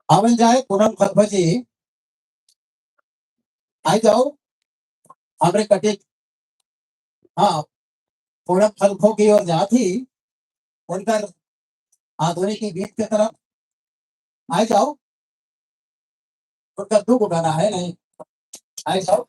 आवन जाए पूनम खतबजी आई जाओ हमरे कटे। हाँ, पूनम खलखो की ओर जाती उनकर आधुनिक गीत की तरफ आई जाओ। उनका दुख उठाना है नहीं। आई जाओ।